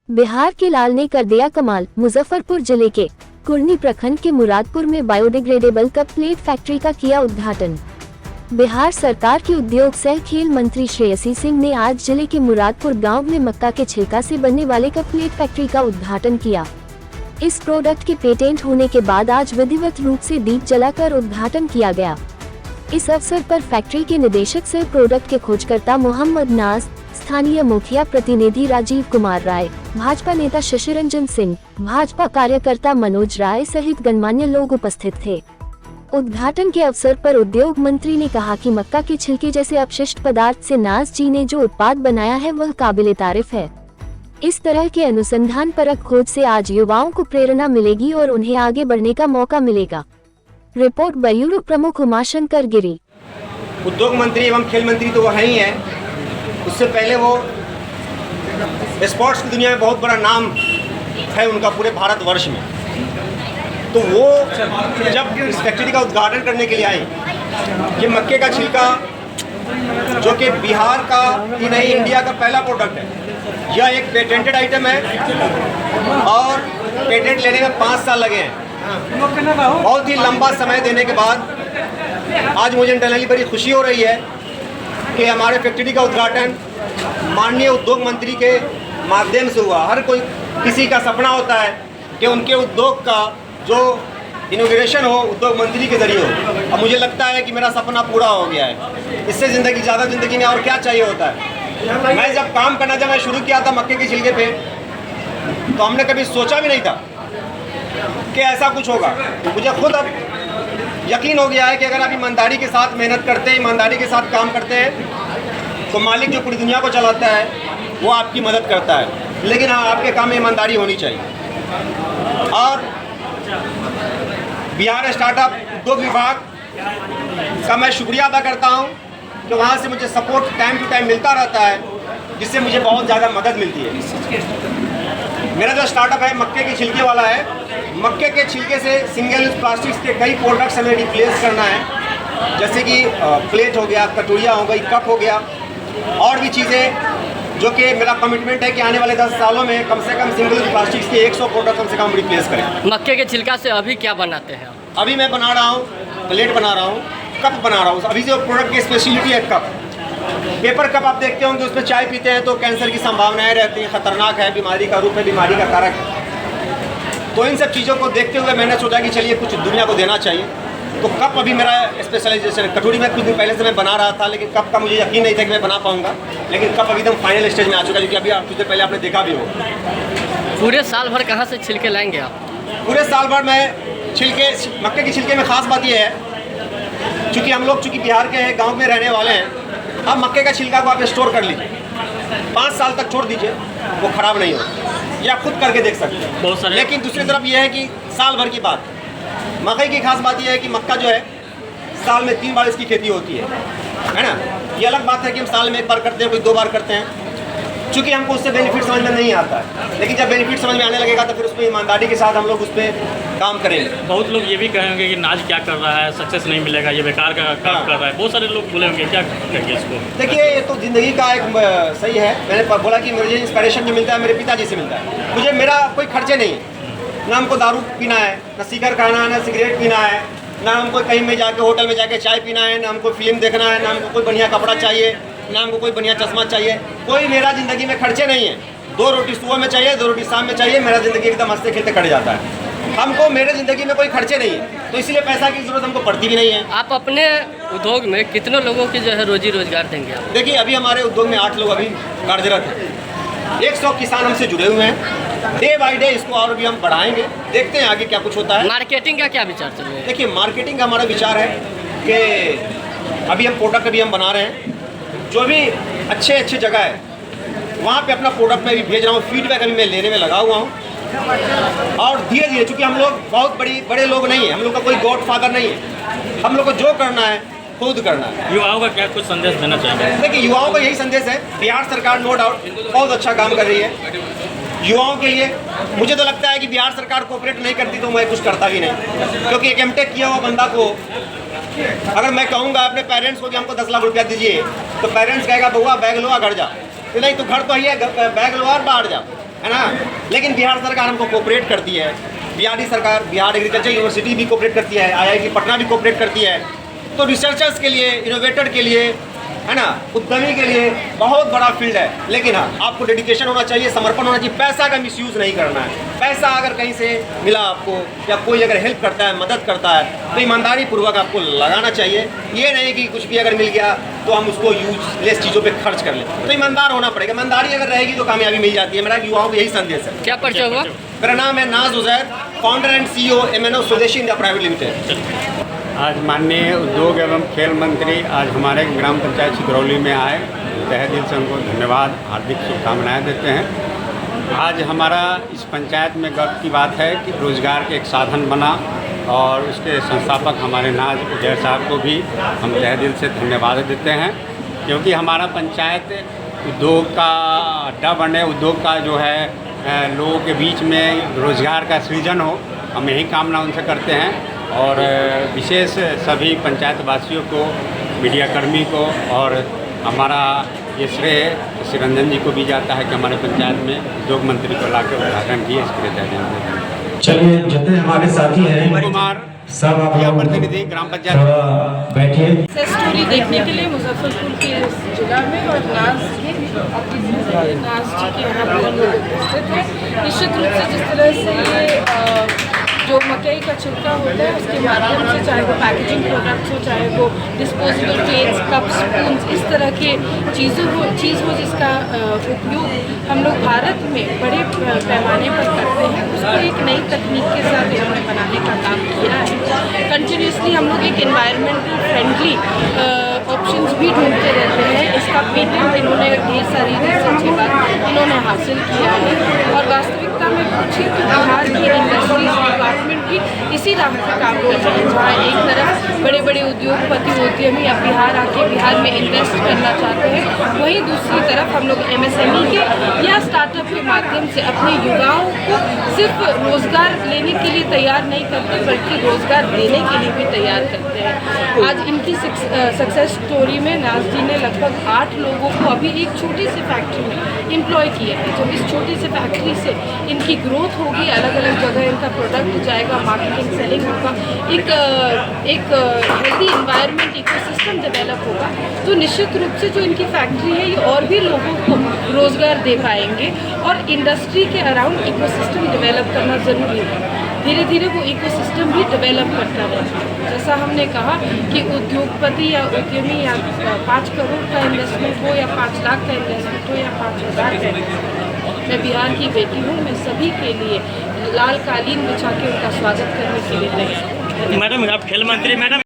बिहार के लाल ने कर दिया कमाल। मुजफ्फरपुर जिले के कुर्नी प्रखंड के मुरादपुर में बायोडिग्रेडेबल कप प्लेट फैक्ट्री का किया उद्घाटन। बिहार सरकार की उद्योग सह खेल मंत्री श्रेयसी सिंह ने आज जिले के मुरादपुर गांव में मक्का के छिलका से बनने वाले कप प्लेट फैक्ट्री का उद्घाटन किया। इस प्रोडक्ट के पेटेंट होने के बाद आज विधिवत रूप से दीप जलाकर उद्घाटन किया गया। इस अवसर पर फैक्ट्री के निदेशक सह प्रोडक्ट के खोजकर्ता मोहम्मद नाज, स्थानीय मुखिया प्रतिनिधि राजीव कुमार राय, भाजपा नेता शशिरंजन सिंह, भाजपा कार्यकर्ता मनोज राय सहित गणमान्य लोग उपस्थित थे। उद्घाटन के अवसर पर उद्योग मंत्री ने कहा कि मक्का के छिलके जैसे अपशिष्ट पदार्थ से नाज जी ने जो उत्पाद बनाया है वह काबिले तारीफ है। इस तरह के अनुसंधान परक खोज से आज युवाओं को प्रेरणा मिलेगी और उन्हें आगे बढ़ने का मौका मिलेगा। रिपोर्ट ब्यूरो प्रमुख उमाशंकर गिरी। उद्योग मंत्री एवं खेल मंत्री तो वो है ही है, उससे पहले वो स्पोर्ट्स की दुनिया में बहुत बड़ा नाम है उनका पूरे भारतवर्ष में। तो वो जब इस फैक्ट्री का उद्घाटन करने के लिए आए, ये मक्के का छिलका जो कि बिहार का ही नहीं इंडिया का पहला प्रोडक्ट है, यह एक पेटेंटेड आइटम है और पेटेंट लेने में 5 साल लगे हैं। बहुत ही लंबा समय देने के बाद आज मुझे इंटरनली बड़ी खुशी हो रही है कि हमारे फैक्ट्री का उद्घाटन माननीय उद्योग मंत्री के माध्यम से हुआ। हर कोई किसी का सपना होता है कि उनके उद्योग का जो इनॉग्रेशन हो उद्योग मंत्री के जरिए हो। अब मुझे लगता है कि मेरा सपना पूरा हो गया है। इससे ज़्यादा ज़िंदगी में और क्या चाहिए होता है। मैं जब काम करना जब मैं शुरू किया था मक्के के छिलके पे, तो हमने कभी सोचा भी नहीं था कि ऐसा कुछ होगा। मुझे खुद अब यकीन हो गया है कि अगर आप ईमानदारी के साथ मेहनत करते हैं, ईमानदारी के साथ काम करते हैं, तो मालिक जो पूरी दुनिया को चलाता है वो आपकी मदद करता है। लेकिन हाँ, आपके काम में ईमानदारी होनी चाहिए। और बिहार स्टार्टअप उद्योग विभाग का मैं शुक्रिया अदा करता हूँ कि वहाँ से मुझे सपोर्ट टाइम टू टाइम मिलता रहता है, जिससे मुझे बहुत ज़्यादा मदद मिलती है। मेरा जो स्टार्टअप है मक्के के छिलके वाला है। मक्के के छिलके से सिंगल यूज प्लास्टिक्स के कई प्रोडक्ट्स हमें रिप्लेस करना है, जैसे कि प्लेट हो गया, कटोरिया हो गई, कप हो गया और भी चीज़ें, जो कि मेरा कमिटमेंट है कि आने वाले 10 सालों में कम से कम सिंगल यूज प्लास्टिक्स के 100 प्रोडक्ट कम से कम रिप्लेस करें। मक्के के छिलका से अभी क्या बनाते हैं? अभी मैं बना रहा हूँ प्लेट बना रहा हूँ, कप बना रहा हूँ। अभी जो प्रोडक्ट की स्पेशलिटी है कप, पेपर कप आप देखते होंगे उसमें चाय पीते हैं तो कैंसर की संभावनाएं रहती हैं, खतरनाक है, बीमारी का रूप है, बीमारी का कारक है। तो इन सब चीज़ों को देखते हुए मैंने सोचा कि चलिए कुछ दुनिया को देना चाहिए। तो कप अभी मेरा स्पेशलाइजेशन है। कटोरी में कुछ दिन पहले से मैं बना रहा था, लेकिन कप का मुझे यकीन नहीं था कि मैं बना पाऊंगा, लेकिन कप अभी एकदम फाइनल स्टेज में आ चुका है, क्योंकि अभी कुछ देर पहले आपने देखा भी हो। पूरे साल भर कहाँ से छिलके लाएंगे आप? पूरे साल भर मैं छिलके, मक्के के छिलके में ख़ास बात यह है, चूँकि हम लोग बिहार के हैं, गाँव में रहने वाले हैं, अब मक्के का छिलका को आप स्टोर कर लीजिए, 5 साल तक छोड़ दीजिए, वो ख़राब नहीं होगा। ये आप खुद करके देख सकते हैं बहुत सारे। लेकिन दूसरी तरफ ये है कि साल भर की बात, मकई की खास बात यह है कि मक्का जो है साल में 3 बार इसकी खेती होती है ना। ये अलग बात है कि हम साल में 1 बार करते हैं, कोई 2 बार करते हैं, चूँकि हमको उससे बेनिफिट समझ में नहीं आता है। लेकिन जब बेनिफिट समझ में आने लगेगा तो फिर उस पर ईमानदारी के साथ हम लोग उस पर काम करेंगे। बहुत लोग ये भी कहेंगे कि नाज क्या कर रहा है, सक्सेस नहीं मिलेगा, ये बेकार का काम कर रहा है। बहुत सारे लोग बोले होंगे, क्या कहेंगे इसको? देखिए, ये तो ज़िंदगी का एक सही है। मैंने बोला कि मुझे इंस्पिरेशन जो मिलता है मेरे पिताजी से मिलता है। मुझे मेरा कोई खर्चे नहीं है, ना हमको दारू पीना है, ना सिगर खाना है, ना सिगरेट पीना है, ना हमको कहीं में जाके होटल में जाके चाय पीना है, ना हमको फिल्म देखना है, ना हमको कोई बढ़िया कपड़ा चाहिए, ना हमको कोई बढ़िया चश्मा चाहिए। कोई मेरा ज़िंदगी में खर्चे नहीं है। 2 रोटी सुबह में चाहिए, 2 रोटी शाम में चाहिए, मेरा ज़िंदगी एकदम हंसते खेलते कट जाता है। हमको मेरे ज़िंदगी में कोई खर्चे नहीं है, तो इसलिए पैसा की ज़रूरत हमको पड़ती भी नहीं है। आप अपने उद्योग में कितने लोगों की जो है रोजी रोजगार देंगे आप? देखिए, अभी हमारे उद्योग में 8 लोग अभी कार्यरत हैं। 100 किसान हमसे जुड़े हुए हैं। डे बाई डे इसको और भी हम बढ़ाएंगे, देखते हैं आगे क्या कुछ होता है। मार्केटिंग का क्या विचार चल रहा है? देखिए, मार्केटिंग का हमारा विचार है कि अभी हम प्रोडक्ट अभी हम बना रहे हैं, जो भी अच्छे जगह है वहाँ पे अपना प्रोडक्ट मैं भी भेज रहा हूँ। फीडबैक अभी मैं लेने में लगा हुआ हूँ और धीरे धीरे, चूँकि हम लोग बहुत बड़े लोग नहीं हैं, हम लोग का कोई गॉड फादर नहीं है, हम लोग को जो करना है खुद करना है। युवाओं का क्या कुछ संदेश देना चाहिए? देखिए, युवाओं का यही संदेश है। बिहार सरकार नो डाउट बहुत अच्छा काम कर रही है युवाओं के लिए। मुझे तो लगता है कि बिहार सरकार कोऑपरेट नहीं करती तो मैं कुछ करता भी नहीं, क्योंकि एक एमटेक किया हुआ बंदा को अगर मैं कहूँगा अपने पेरेंट्स को कि हमको 10 लाख रुपया दीजिए, तो पेरेंट्स कहेगा बउआ बैग लो घर जा, तो नहीं तो घर तो ही है, बैग लो और बाहर जा। है ना। लेकिन बिहार सरकार हमको कोऑपरेट करती है, बिहारी सरकार, बिहार एग्रीकल्चर यूनिवर्सिटी भी कोऑपरेट करती है, IIT पटना भी कोऑपरेट करती है। तो रिसर्चर्स के लिए, इनोवेटर के लिए, है ना, उद्यमी के लिए बहुत बड़ा फील्ड है। लेकिन हाँ, आपको डेडिकेशन होना चाहिए, समर्पण होना चाहिए, पैसा का मिसयूज़ नहीं करना है। पैसा अगर कहीं से मिला आपको या कोई अगर हेल्प करता है, मदद करता है, तो ईमानदारी पूर्वक आपको लगाना चाहिए। ये नहीं कि कुछ भी अगर मिल गया तो हम उसको यूजलेस चीज़ों पे खर्च कर लें। तो ईमानदार होना पड़ेगा, ईमानदारी अगर रहेगी तो कामयाबी मिल जाती है। मेरा युवाओं को यही संदेश है। क्या परिचय हुआ? मेरा नाम है नाज Uzair, founder and CEO MNO स्वदेशी इंडिया प्राइवेट लिमिटेड। आज माननीय उद्योग एवं खेल मंत्री आज हमारे ग्राम पंचायत सिकरौली में आए, तहे दिल से उनको धन्यवाद, हार्दिक शुभकामनाएं देते हैं। आज हमारा इस पंचायत में गर्व की बात है कि रोज़गार के एक साधन बना और उसके संस्थापक हमारे नाज उजैर साहब को भी हम तहे दिल से धन्यवाद देते हैं, क्योंकि हमारा पंचायत उद्योग का अड्डा बने, उद्योग का जो है लोगों के बीच में रोज़गार का सृजन हो, हम यही कामना उनसे करते हैं। और विशेष सभी पंचायत वासियों को, मीडिया कर्मी को और हमारा ये श्रेय श्री रंजन जी को भी जाता है कि हमारे पंचायत में उद्योग मंत्री को लाकर उद्घाटन किए, इसके लिए धन्यवाद। चलिए जितने हमारे साथी हैं कुमार सब आप यह प्रतिनिधि ग्राम पंचायत थोड़ा बैठिए। सक्सेस स्टोरी देखने के लिए मुजफ्फरपुर के इस जिला में और नाज जी के यहाँ पर हम लोग उपस्थित हैं। निश्चित रूप से जिस तरह से ये जो मकई का छिलका होता है उसके माध्यम से, चाहे वो पैकेजिंग प्रोडक्ट्स हो, चाहे वो डिस्पोजेबल प्लेट्स, कप, स्पून्स, इस तरह के चीज़ हो जिसका उपयोग हम लोग भारत में बड़े पैमाने पर करते हैं, उसको एक नई तकनीक के साथ इन्होंने बनाने का काम किया है। कंटिन्यूसली हम लोग एक एनवायरमेंटल फ्रेंडली ऑप्शंस भी ढूंढते रहते हैं। इसका पेटेंट इन्होंने ढेर सारी रिसर्च के बाद इन्होंने हासिल किया है। और वास्तविकता में पूछे तो बिहार की इंडस्ट्रीज डिपार्टमेंट भी इसी राह पर काम कर रहे हैं, जहाँ एक तरफ बड़े बड़े उद्योगपति उद्यमी अब बिहार आके बिहार में इन्वेस्ट करना चाहते हैं, वहीं दूसरी तरफ हम लोग MSME के या स्टार्टअप के माध्यम से अपने युवाओं को सिर्फ रोज़गार लेने के लिए तैयार नहीं करते, बल्कि रोज़गार देने के लिए भी तैयार करते हैं। आज इनकी सक्सेस स्टोरी में नाज जी ने लगभग 8 लोगों को अभी एक छोटी सी फैक्ट्री में एम्प्लॉय किया है। जब इस छोटी सी फैक्ट्री से इनकी ग्रोथ होगी, अलग अलग जगह इनका प्रोडक्ट जाएगा, मार्केटिंग सेलिंग होगा, एक हेल्दी इन्वायरमेंट इकोसिस्टम डेवलप होगा, तो निश्चित रूप से जो इनकी फैक्ट्री है ये और भी लोगों को रोज़गार दे पाएंगे। और इंडस्ट्री के अराउंड इकोसिस्टम डेवलप करना ज़रूरी है। धीरे धीरे वो इकोसिस्टम भी डेवलप करता रहेगा। जैसा हमने कहा कि उद्योगपति या उद्यमी या 5 करोड़ का इन्वेस्टमेंट हो या 5 लाख का इन्वेस्टमेंट हो या 5,000 का इन्वेस्टमेंट हो, मैं बिहार की बेटी हूँ, मैं सभी के लिए लाल कालीन बिछा के उनका स्वागत करने के लिए तैयार हूँ। मैडम, आप खेल मंत्री मैडम